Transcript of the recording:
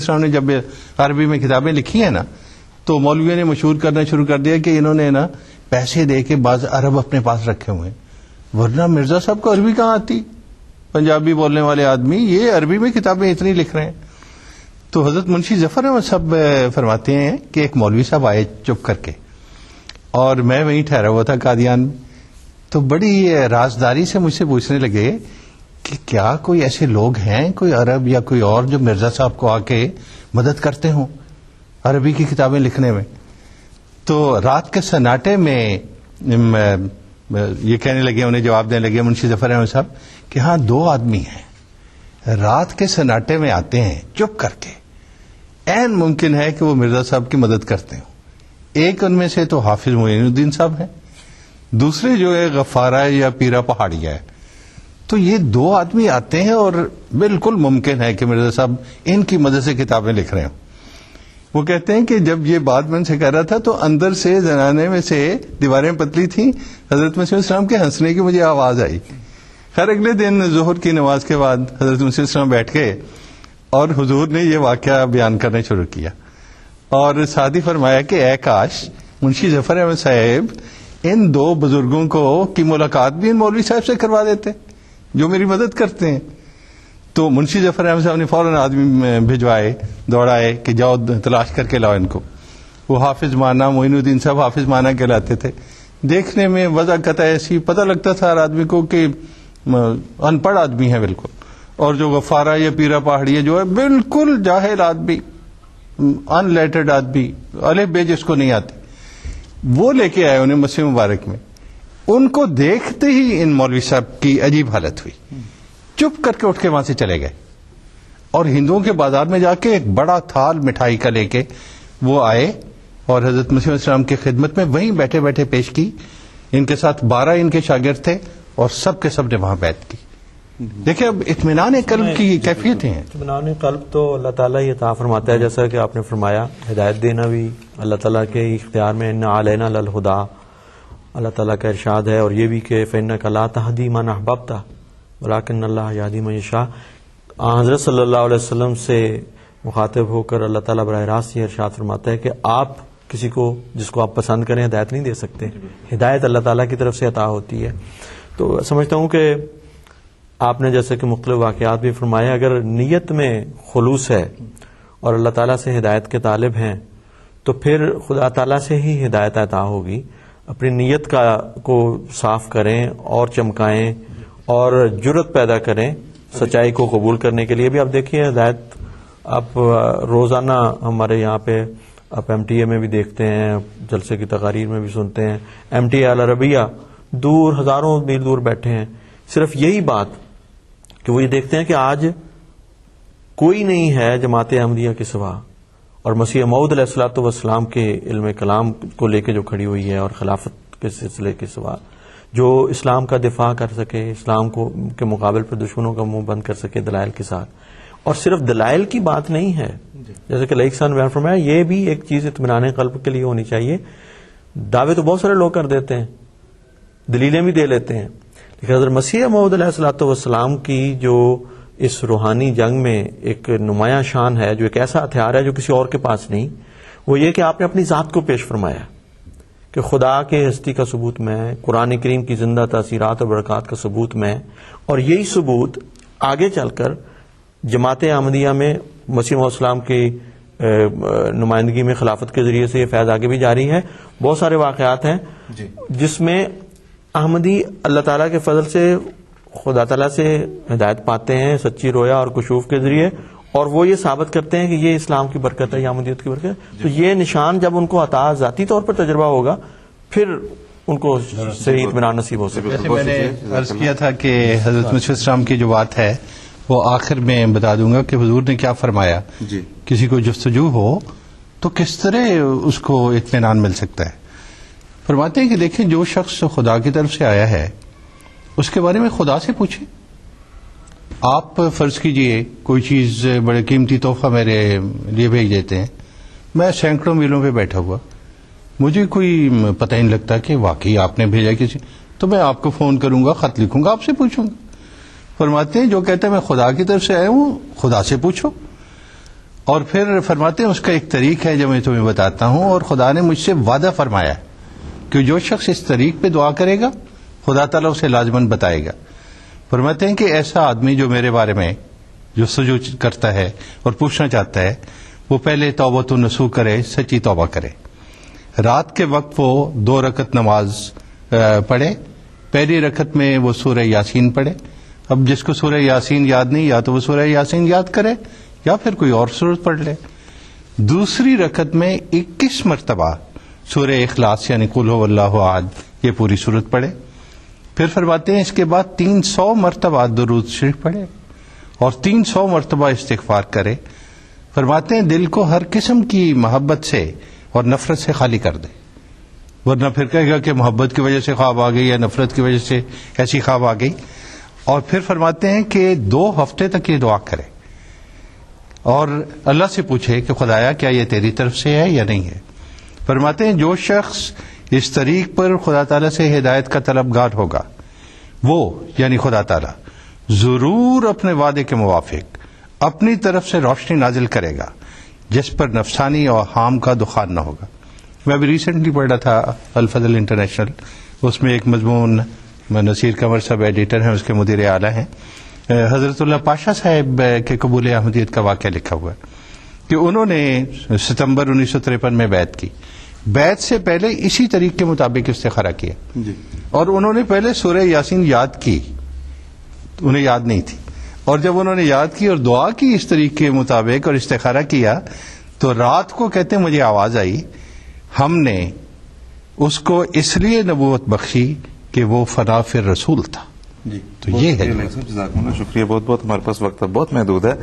السلام نے جب عربی میں کتابیں لکھی ہیں نا تو مولویوں نے مشہور کرنا شروع کر دیا کہ انہوں نے نا پیسے دے کے بعض عرب اپنے پاس رکھے ہوئے ہیں، ورنہ مرزا صاحب کو عربی کہاں آتی؟ پنجابی بولنے والے آدمی یہ عربی میں کتابیں اتنی لکھ رہے ہیں. تو حضرت منشی ظفر احمد صاحب فرماتے ہیں کہ ایک مولوی صاحب آئے چپ کر کے، اور میں وہیں ٹھہرا ہوا تھا قادیان میں، تو بڑی رازداری سے مجھ سے پوچھنے لگے کہ کیا کوئی ایسے لوگ ہیں کوئی عرب یا کوئی اور جو مرزا صاحب کو آ کے مدد کرتے ہوں عربی کی کتابیں لکھنے میں. تو رات کے سناٹے میں یہ کہنے لگے، انہیں جواب دینے لگے منشی ظفر احمد صاحب کہ ہاں 2 آدمی ہیں رات کے سناٹے میں آتے ہیں چپ کر کے، عین ممکن ہے کہ وہ مرزا صاحب کی مدد کرتے ہوں. ایک ان میں سے تو حافظ معین الدین صاحب ہیں، دوسرے جو ہے غفارہ یا پیرا پہاڑیہ ہے. تو یہ 2 آدمی آتے ہیں اور بالکل ممکن ہے کہ مرزا صاحب ان کی مدد سے کتابیں لکھ رہے ہوں. وہ کہتے ہیں کہ جب یہ بات میں سے کر رہا تھا تو اندر سے زنانے میں سے دیواریں پتلی تھیں، حضرت مسیح السلام کے ہنسنے کی مجھے آواز آئی. خیر اگلے دن ظہر کی نماز کے بعد حضرت مسیح السلام بیٹھ گئے اور حضور نے یہ واقعہ بیان کرنا شروع کیا اور ساتھ ہی فرمایا کہ اے کاش منشی ظفر احمد صاحب ان 2 بزرگوں کی ملاقات بھی ان مولوی صاحب سے کروا دیتے جو میری مدد کرتے ہیں. تو منشی ظفر احمد صاحب نے فوراً آدمی بھجوائے، دوڑائے کہ جاؤ تلاش کر کے لاؤ ان کو. وہ حافظ مانا معین الدین صاحب حافظ مانا کہلاتے تھے. دیکھنے میں وضع قطع ایسی پتہ لگتا تھا ہر آدمی کو کہ ان پڑھ آدمی ہے بالکل، اور جو غفارہ یا پیرا پہاڑی جو ہے بالکل جاہل آدمی، ان لیٹرڈ آدمی، الف بے جس کو نہیں آتی. وہ لے کے آئے انہیں مسیح مبارک میں. ان کو دیکھتے ہی ان مولوی صاحب کی عجیب حالت ہوئی، چپ کر کے اٹھ کے وہاں سے چلے گئے اور ہندوؤں کے بازار میں جا کے ایک بڑا تھال مٹھائی کا لے کے وہ آئے اور حضرت مسیح السلام کی خدمت میں وہیں بیٹھے بیٹھے پیش کی. ان کے ساتھ 12 ان کے شاگرد تھے اور سب کے سب نے وہاں بیعت کی. دیکھیں اب اطمینان قلب کی کیفیتیں ہیں. اطمینان قلب تو اللہ تعالیٰ ہی عطا فرماتا ہے، جیسا کہ آپ نے فرمایا ہدایت دینا بھی اللہ تعالیٰ کے اختیار میں، ان علینا للہدیٰ اللہ تعالیٰ کا ارشاد ہے، اور یہ بھی کہ فإنک لا تہدی من احببت ولکن اللہ یہدی من یشاء. حضرت صلی اللہ علیہ وسلم سے مخاطب ہو کر اللہ تعالیٰ براہ راست یہ ارشاد فرماتا ہے کہ آپ کسی کو جس کو آپ پسند کریں ہدایت نہیں دے سکتے، ہدایت اللہ تعالیٰ کی طرف سے عطا ہوتی ہے. تو سمجھتا ہوں کہ آپ نے جیسے کہ مختلف واقعات بھی فرمائے، اگر نیت میں خلوص ہے اور اللہ تعالیٰ سے ہدایت کے طالب ہیں تو پھر خدا تعالیٰ سے ہی ہدایت عطا ہوگی. اپنی نیت کو صاف کریں اور چمکائیں اور جرت پیدا کریں سچائی کو قبول کرنے کے لیے بھی. آپ دیکھیے ہدایت آپ روزانہ ہمارے یہاں پہ آپ ایم ٹی اے میں بھی دیکھتے ہیں، جلسے کی تقاریر میں بھی سنتے ہیں، ایم ٹی اے العربیہ دور ہزاروں میل دور بیٹھے ہیں، صرف یہی بات کہ وہ یہ دیکھتے ہیں کہ آج کوئی نہیں ہے جماعت احمدیہ کے سوا، اور مسیح موعود علیہ الصلوۃ والسلام کے علم کلام کو لے کے جو کھڑی ہوئی ہے اور خلافت کے سلسلے کے سوا جو اسلام کا دفاع کر سکے، اسلام کو کے مقابل پر دشمنوں کا منہ بند کر سکے دلائل کے ساتھ. اور صرف دلائل کی بات نہیں ہے، جیسے کہ لائق صاحب نے بیان فرمایا، یہ بھی ایک چیز اطمینان قلب کے لیے ہونی چاہیے. دعوے تو بہت سارے لوگ کر دیتے ہیں، دلیلیں بھی دے لیتے ہیں، لیکن حضرت مسیح موعود علیہ الصلوۃ والسلام کی جو اس روحانی جنگ میں ایک نمایاں شان ہے، جو ایک ایسا ہتھیار ہے جو کسی اور کے پاس نہیں، وہ یہ کہ آپ نے اپنی ذات کو پیش فرمایا کہ خدا کے ہستی کا ثبوت میں، قرآن کریم کی زندہ تاثیرات اور برکات کا ثبوت میں، اور یہی ثبوت آگے چل کر جماعت احمدیہ میں مسیح علیہ السلام کی نمائندگی میں خلافت کے ذریعے سے یہ فیض آگے بھی جاری ہے. بہت سارے واقعات ہیں جس میں احمدی اللہ تعالیٰ کے فضل سے خدا تعالیٰ سے ہدایت پاتے ہیں سچی رویا اور کشوف کے ذریعے، اور وہ یہ ثابت کرتے ہیں کہ یہ اسلام کی برکت ہے، یہ احمدیت کی برکت ہے. تو یہ نشان جب ان کو عطا ذاتی طور پر تجربہ ہوگا پھر ان کو صحیح اطمینان نصیب ہو سکے. جیسے میں نے عرض کیا تھا کہ حضرت مسیح السلام کی جو بات ہے وہ آخر میں بتا دوں گا کہ حضور نے کیا فرمایا. کسی کو جستجو ہو تو کس طرح اس کو اطمینان مل سکتا ہے. فرماتے ہیں کہ دیکھیں جو شخص خدا کی طرف سے آیا ہے اس کے بارے میں خدا سے پوچھیں. آپ فرض کیجئے کوئی چیز بڑے قیمتی تحفہ میرے لیے بھیج دیتے ہیں، میں سینکڑوں میلوں پہ بیٹھا ہوا، مجھے کوئی پتہ ہی نہیں لگتا کہ واقعی آپ نے بھیجا کسی، تو میں آپ کو فون کروں گا، خط لکھوں گا، آپ سے پوچھوں گا. فرماتے ہیں جو کہتا ہے میں خدا کی طرف سے آیا ہوں خدا سے پوچھو. اور پھر فرماتے ہیں اس کا ایک طریق ہے جو میں تمہیں بتاتا ہوں، اور خدا نے مجھ سے وعدہ فرمایا ہے کہ جو شخص اس طریق پہ دعا کرے گا خدا تعالیٰ اسے لازماً بتائے گا. فرماتے ہیں کہ ایسا آدمی جو میرے بارے میں جو سجود کرتا ہے اور پوچھنا چاہتا ہے، وہ پہلے توبۃ النصوح کرے، سچی توبہ کرے. رات کے وقت وہ 2 رکعت نماز پڑھے. پہلی رکعت میں وہ سورہ یاسین پڑھے. اب جس کو سورہ یاسین یاد نہیں، یا تو وہ سورہ یاسین یاد کرے یا پھر کوئی اور سورت پڑھ لے. دوسری رکعت میں 21 مرتبہ سورہ اخلاص یعنی قل هو اللہ احد یہ پوری سورت پڑھے. پھر فرماتے ہیں اس کے بعد 300 مرتبہ درود شریف پڑھے اور 300 مرتبہ استغفار کرے. فرماتے ہیں دل کو ہر قسم کی محبت سے اور نفرت سے خالی کر دے، ورنہ پھر کہے گا کہ محبت کی وجہ سے خواب آ گئی یا نفرت کی وجہ سے ایسی خواب آ گئی. اور پھر فرماتے ہیں کہ 2 ہفتے تک یہ دعا کرے اور اللہ سے پوچھے کہ خدایا کیا یہ تیری طرف سے ہے یا نہیں ہے. فرماتے ہیں جو شخص اس طریق پر خدا تعالیٰ سے ہدایت کا طلبگار ہوگا، وہ یعنی خدا تعالیٰ ضرور اپنے وعدے کے موافق اپنی طرف سے روشنی نازل کرے گا جس پر نفسانی اور حام کا دخان نہ ہوگا. میں ابھی ریسنٹلی پڑھ رہا تھا الفضل انٹرنیشنل، اس میں ایک مضمون نصیر قمر صاحب ایڈیٹر ہیں، اس کے مدیر اعلیٰ ہیں، حضرت اللہ پاشا صاحب کے قبول احمدیت کا واقعہ لکھا ہوا ہے کہ انہوں نے ستمبر 1953 میں بیعت کی. بیعت سے پہلے اسی طریق کے مطابق استخارہ کیا اور انہوں نے پہلے سورہ یاسین یاد کی، انہیں یاد نہیں تھی، اور جب انہوں نے یاد کی اور دعا کی اس طریقے کے مطابق اور استخارہ کیا تو رات کو کہتے ہیں مجھے آواز آئی، ہم نے اس کو اس لیے نبوت بخشی کہ وہ فنا فی الرسول تھا. جی تو یہ ہے. جزاکم اللہ، شکریہ بہت بہت. ہمارے پاس وقت اب بہت محدود ہے.